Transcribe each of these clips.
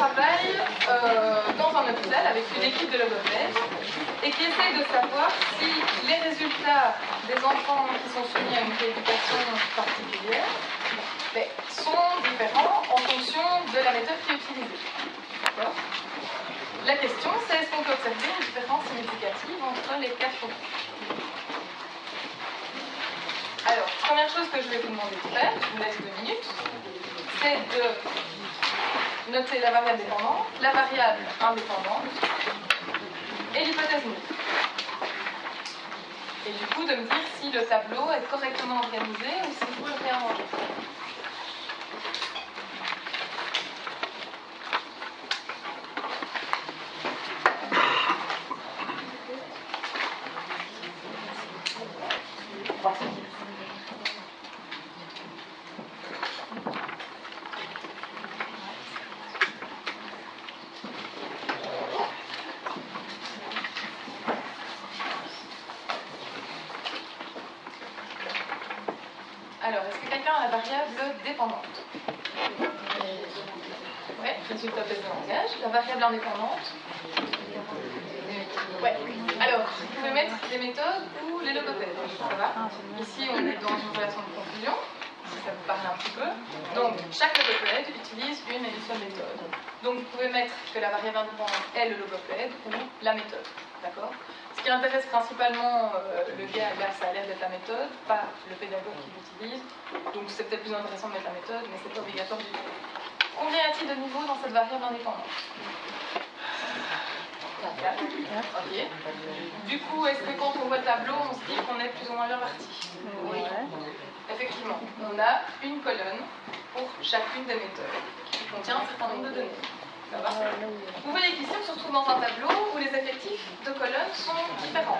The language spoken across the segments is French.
travaille dans un hôpital avec une équipe de logopèdes et qui essaye de savoir si les résultats des enfants qui sont soumis à une rééducation particulière sont différents en fonction de la méthode qui est utilisée. D'accord ? La question, c'est est-ce qu'on peut observer une différence significative entre les cas fondés ? Alors, première chose que je vais vous demander de faire, je vous laisse 2 minutes, c'est de noter la variable dépendante, la variable indépendante et l'hypothèse nulle. Et du coup, de me dire si le tableau est correctement organisé ou s'il faut le réarranger. Alors, est-ce que quelqu'un a la variable dépendante ? Oui, résultat test de langage. La variable indépendante ? Ouais. Alors, vous pouvez mettre les méthodes ou les logopèdes. Ça va ? Ici, on est dans une relation de conclusion, si ça vous parle un petit peu. Donc, chaque logopède utilise une et une seule méthode. Donc, vous pouvez mettre que la variable indépendante est le logopède ou la méthode. D'accord ? Ce qui intéresse principalement le gars, là, ça a l'air d'être la méthode, pas le pédagogue qui l'utilise. Donc, c'est peut-être plus intéressant de mettre la méthode, mais c'est pas obligatoire du tout. Combien y a-t-il de niveaux dans cette variable indépendante ? 4. Ok. Du coup, est-ce que quand on voit le tableau, on se dit qu'on est plus ou moins bien parti ? Oui. Effectivement, on a une colonne pour chacune des méthodes qui contient un certain nombre de données. Ça va ? Vous voyez qu'ici, on se retrouve dans un tableau où les effectifs de colonnes sont différents.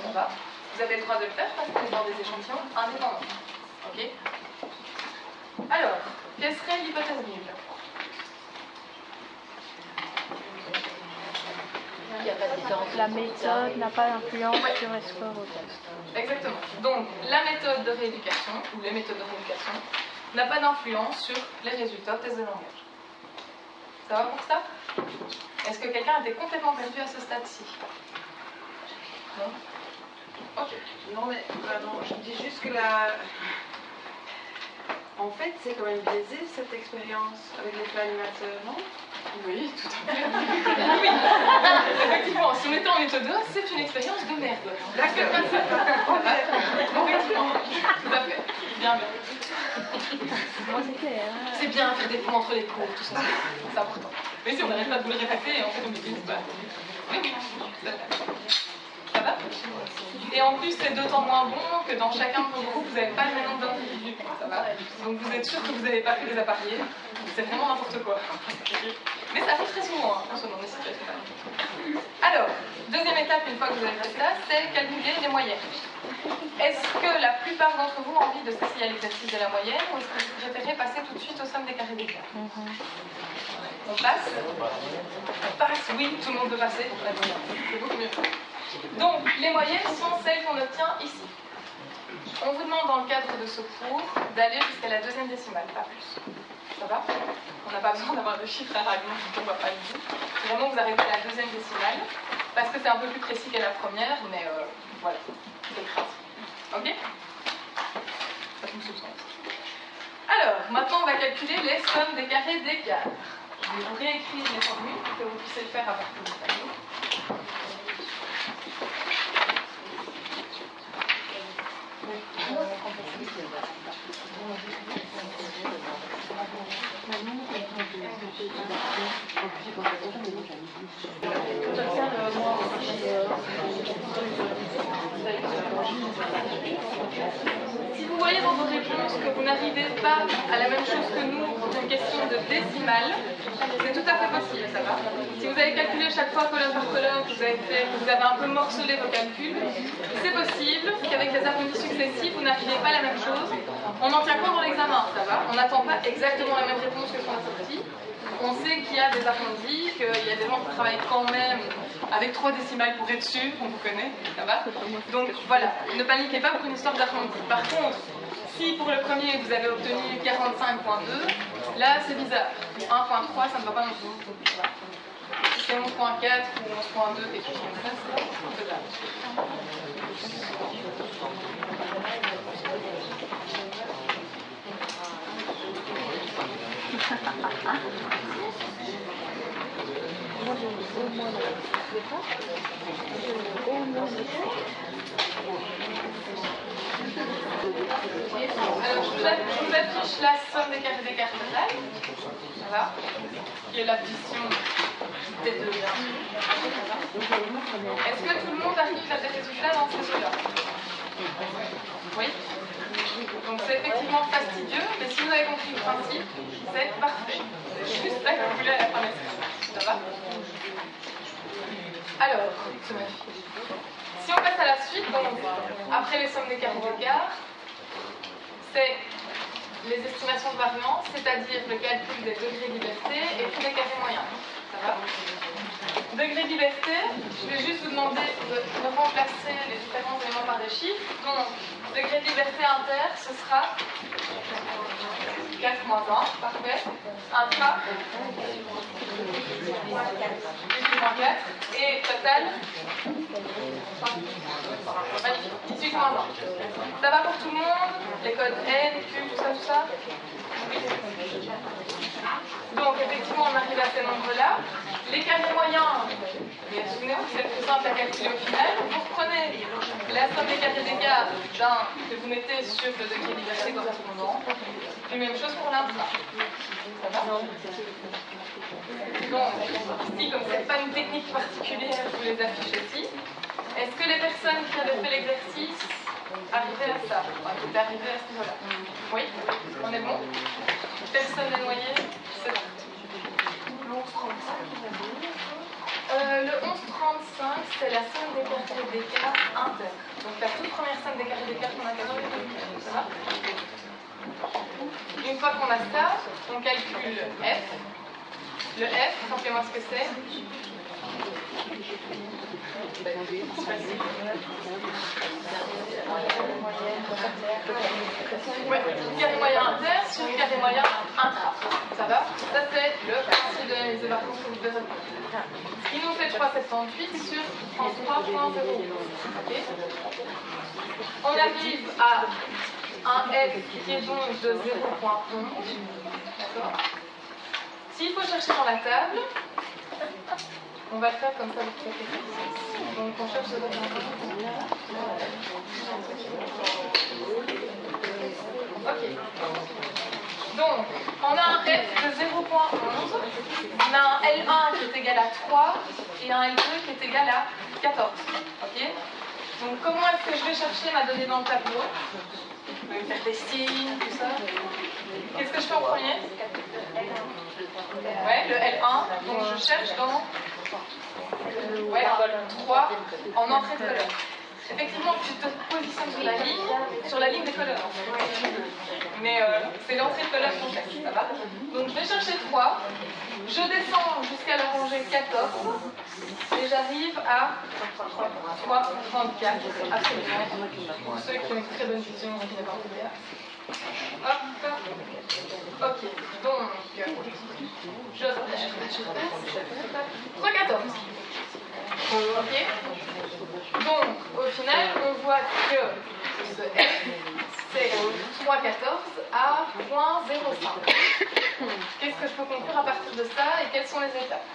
Ça va ? Vous avez le droit de le faire parce qu'on est dans des échantillons indépendants. Ok ? Alors, quelle serait l'hypothèse nulle ? Il n'y a pas de différence. La méthode n'a pas d'influence sur les scores au test. Exactement. Donc, la méthode de rééducation, ou les méthodes de rééducation, n'a pas d'influence sur les résultats au test de langage. Ça va pour ça ? Est-ce que quelqu'un a été complètement perdu à ce stade-ci ? Non ? Ok. Non, mais pardon, je dis juste que la... En fait, c'est quand même biaisé cette expérience avec les plans animateurs, non ? Oui, tout à fait. Oui, effectivement, si on était en méthode 2, c'est une expérience de merde. D'accord. Effectivement, tout à fait. Bien, bien. C'est bien faire des ponts entre les cours, tout ça, c'est important. Mais si on n'arrête pas de vous le répéter, en fait, on n'utilise pas. Oui, oui, tout à fait. Ça va ? Et en plus, c'est d'autant moins bon que dans chacun de vos groupes, vous n'avez pas le même nombre d'individus. Ça va ? Donc vous êtes sûr que vous n'avez pas fait des appareillés. C'est vraiment n'importe quoi. Mais ça arrive très souvent, hein, dans des situations pareilles. Alors, deuxième étape, une fois que vous avez fait ça, c'est calculer les moyennes. Est-ce que la plupart d'entre vous ont envie de s'essayer à l'exercice de la moyenne ou est-ce que vous préférez passer tout de suite aux sommes des carrés des cas ? On passe ? On passe, oui, tout le monde peut passer. C'est beaucoup mieux. Donc, les moyennes sont celles qu'on obtient ici. On vous demande dans le cadre de ce cours d'aller jusqu'à la deuxième décimale, pas plus. Ça va ? On n'a pas besoin d'avoir de chiffres à règle, on ne voit pas le bout. Vraiment, vous arrivez à la deuxième décimale, parce que c'est un peu plus précis qu'à la première, mais voilà, c'est le principe. Ok ? Ça tombe sous le sens. Alors, maintenant, on va calculer les sommes des carrés d'écart. Je vais vous réécrire les formules pour que vous puissiez le faire à partir du tableau. Si vous voyez dans vos réponses que vous n'arrivez pas à la même chose que nous pour une question de décimale, c'est tout à fait possible, ça va. Si vous avez calculé chaque fois colonne par colonne, vous avez un peu morcelé vos calculs, c'est possible qu'avec les arrondis successifs, vous n'arrivez pas à la même chose. On en tient compte dans l'examen, ça va. On n'attend pas exactement la même réponse que ce qu'on a sorti. On sait qu'il y a des arrondis, qu'il y a des gens qui travaillent quand même avec 3 décimales pour être sûr, on vous connaît, ça va. Donc voilà, ne paniquez pas pour une histoire d'arrondi. Par contre, si pour le premier vous avez obtenu 45.2, là c'est bizarre. 1.3 ça ne va pas non plus. Si c'est 11.4 ou 11.2, quelque chose comme ça, c'est faisable. Alors, je vous affiche la somme des carrés des cartes totales. Voilà. Qui est l'addition des deux. Est-ce que tout le monde arrive à des résultats dans ce jeu-là? Oui. Donc c'est effectivement fastidieux, mais si vous avez compris le principe, c'est parfait. C'est juste à calculer à la fin de l'exercice. Ça va? Alors, si on passe à la suite, donc, après les sommes des carrés d'écart, c'est les estimations de variance, c'est-à-dire le calcul des degrés de liberté et puis des carrés moyens. Ça va? Degré de liberté, je vais juste vous demander de remplacer les différents éléments par des chiffres. Donc, degré de liberté inter, ce sera 4 moins 1, parfait. Intra, 18 moins 4. Et total, magnifique, 18 moins 1. Ça va pour tout le monde? Les codes N, Q, tout ça? Donc, effectivement, on arrive à ces nombres-là. Les carrés moyens, souvenez-vous que c'est le plus simple à calculer au final. Vous reprenez la somme des carrés d'écart que vous mettez sur le degré de liberté correspondant. Et même chose pour l'intra. Ça va? Donc, ici, comme ce n'est pas une technique particulière, je vous les affiche aussi. Est-ce que les personnes qui avaient fait l'exercice arrivaient à ça? Qui étaient arrivées à ce niveau-là? Oui? On est bon? Personne n'est noyé? C'est bon. Le 11,35, c'est la somme des carrés d'écart inter. Donc la toute première somme des carrés d'écart qu'on a calculée. Ça va? Une fois qu'on a ça, on calcule F. Le F, rappelez-moi ce que c'est. Ouais, carré moyen inter sur carré moyen intra. Ça va? Ça c'est le principe de la mise de vacances que vous devez retenir. Ce qui nous fait 3,78 sur 33,0. Okay. On arrive à un F qui est donc de 0,11. D'accord? S'il faut chercher dans la table, on va le faire comme ça, vous faites l'exercice. Donc on cherche ce document. Ok. Donc, on a un F de 0,11, on a un L1 qui est égal à 3 et un L2 qui est égal à 14. Ok. Donc comment est-ce que je vais chercher ma donnée dans le tableau? Je vais faire des signes, tout ça. Qu'est-ce que je fais en premier? Ouais, le L1. Donc je cherche dans un bol 3 en entrée de colonne. Effectivement, tu te positionnes sur la ligne des colonnes. Mais c'est l'entrée de colonne qu'on cherche, ça va? Donc je vais chercher 3. Je descends jusqu'à la rangée 14 et j'arrive à 3,34. Absolument. Pour ceux qui ont une très bonne vision, qui n'est pas en PDF. Hop. Ok. Donc, je 3,14. Ok. Donc, au final, on voit que ce F, c'est 3,14 à 0,05. Qu'est-ce que je peux conclure à partir de ça et quelles sont les étapes?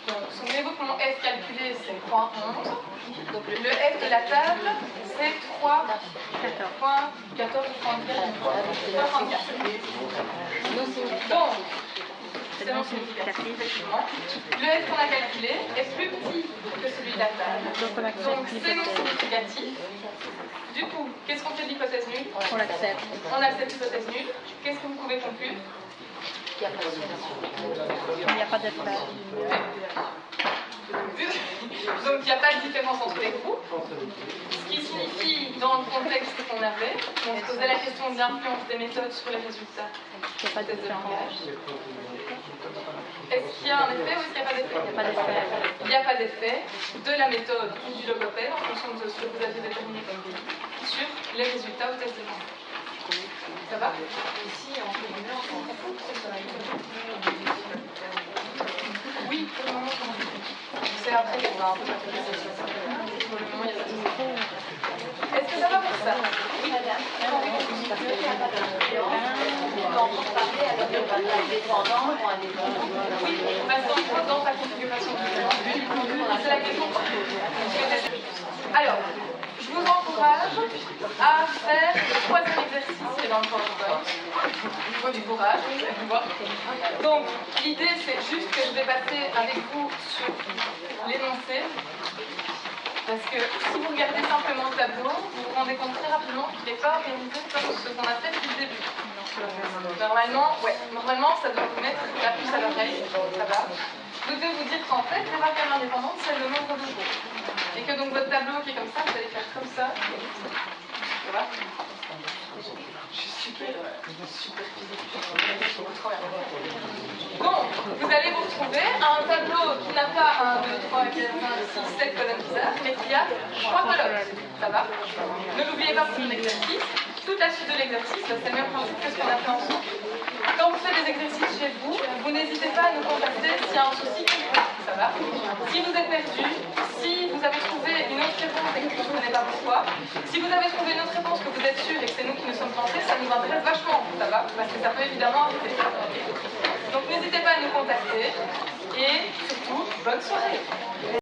Donc, souvenez-vous que mon F calculé, c'est 3,11. Donc, le F de la table, c'est 3,14 ou 34. Donc, c'est non significatif, effectivement. Le F qu'on a calculé est plus petit que celui de la table. Donc c'est non significatif. Du coup, qu'est-ce qu'on fait de l'hypothèse nulle? On l'accepte. On accepte l'hypothèse nulle. Qu'est-ce que vous pouvez conclure? Il n'y a pas d'effet. Donc il n'y a pas de différence entre les groupes. Ce qui signifie, dans le contexte qu'on avait, on se posait la question de l'influence des méthodes sur les résultats. Il n'y a pas de langage. Est-ce qu'il y a un effet ou est-ce qu'il n'y a pas d'effet? Il n'y a pas d'effet. Il n'y a pas d'effet de la méthode ou du logopède en fonction de ce que vous avez déterminé comme délit sur les résultats au test de langue. Ça va? Ici, en fait, on s'en fout, oui, pour le moment, c'est après qu'on va un peu partager cette situation. Pour le moment, il y a pas de souci. Est-ce que ça va pour ça? Oui, madame. Quand vous parlez avec les indépendants ou indépendants? Oui, dans ta configuration. C'est la question. Alors, je vous encourage à faire le troisième exercice qui est dans le PowerPoint. Il faut du courage, vous voir. Donc, l'idée, c'est juste que je vais passer avec vous sur l'énoncé. Parce que si vous regardez simplement le tableau, vous vous rendez compte très rapidement qu'il n'est pas organisé comme ce qu'on a fait depuis le début. Normalement, ça doit vous mettre la puce à l'oreille, ça va. Vous devez vous dire qu'en fait, les variables indépendantes, c'est le nombre de jours. Et que donc votre tableau qui est comme ça, vous allez faire comme ça. Ça va? Donc, vous allez vous retrouver à un tableau qui n'a pas 1, 2, 3, 4, 5, 6, 7 colonnes bizarres, mais qui a 3 colonnes. Ça va? Ne l'oubliez pas pour son exercice. Toute la suite de l'exercice, c'est le même principe que ce qu'on a fait ensemble. Quand vous faites des exercices chez vous, vous n'hésitez pas à nous contacter s'il y a un souci. Ça va? Si vous êtes perdu, si vous avez trouvé une autre réponse et que vous ne comprenez pas pourquoi, si vous avez trouvé une autre réponse que vous êtes sûr et que c'est nous qui nous sommes plantés, ça nous intéresse vachement, ça va? Parce que ça peut évidemment arriver. Donc n'hésitez pas à nous contacter et surtout, bonne soirée!